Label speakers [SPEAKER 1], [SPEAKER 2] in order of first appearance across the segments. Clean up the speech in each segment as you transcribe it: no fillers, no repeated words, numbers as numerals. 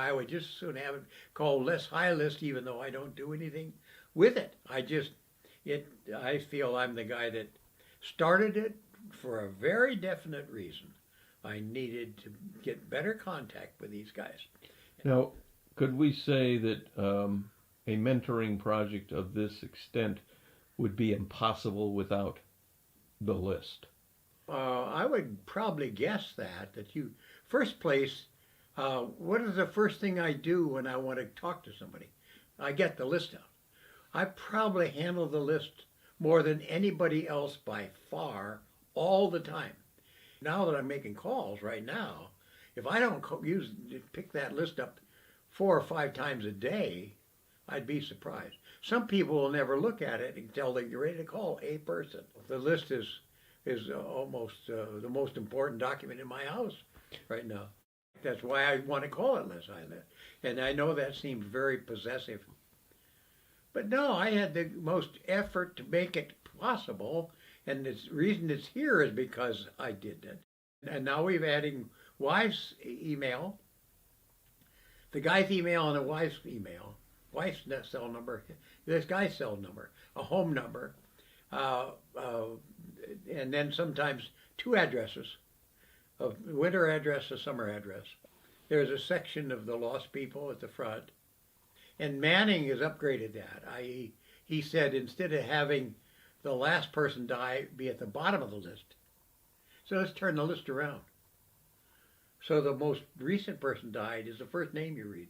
[SPEAKER 1] I would just soon have it called Less High List, even though I don't do anything with it. I feel I'm the guy that started it for a very definite reason. I needed to get better contact with these guys.
[SPEAKER 2] Now, could we say that a mentoring project of this extent would be impossible without the list?
[SPEAKER 1] I would probably guess that you, first place, what is the first thing I do when I want to talk to somebody? I get the list out. I probably handle the list more than anybody else by far all the time. Now that I'm making calls right now, if I don't pick that list up 4 or 5 times a day, I'd be surprised. Some people will never look at it until they're ready to call a person. The list is almost the most important document in my house right now. That's why I want to call it Less High List. And I know that seems very possessive. But no, I had the most effort to make it possible. And the reason it's here is because I did it. And now we're adding wife's email, the guy's email and the wife's email, wife's cell number, this guy's cell number, a home number, and then sometimes 2 addresses, a winter address, a summer address. There's a section of the lost people at the front. And Manning has upgraded that, i.e. he said instead of having the last person die be at the bottom of the list, so let's turn the list around. So the most recent person died is the first name you read.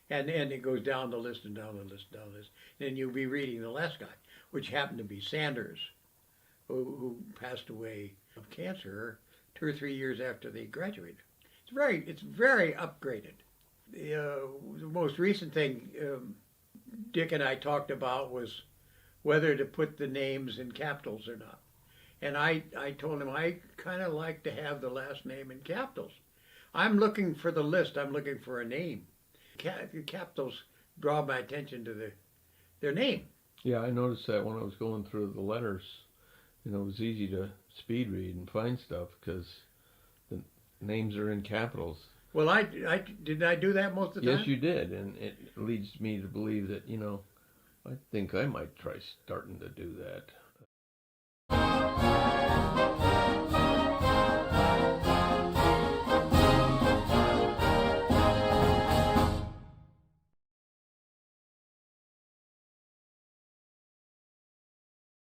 [SPEAKER 1] And it goes down the list and down the list and down the list. Then you'll be reading the last guy, which happened to be Sanders, who passed away of cancer 2 or 3 years after they graduated. It's very upgraded. The most recent thing Dick and I talked about was whether to put the names in capitals or not. And I told him I kind of like to have the last name in capitals. I'm looking for the list. I'm looking for a name. Capitals draw my attention to their name.
[SPEAKER 2] Yeah, I noticed that when I was going through the letters. It was easy to speed read and find stuff because the names are in capitals.
[SPEAKER 1] Well, did I do that most of the time?
[SPEAKER 2] Yes, you did, and it leads me to believe that I think I might try starting to do that.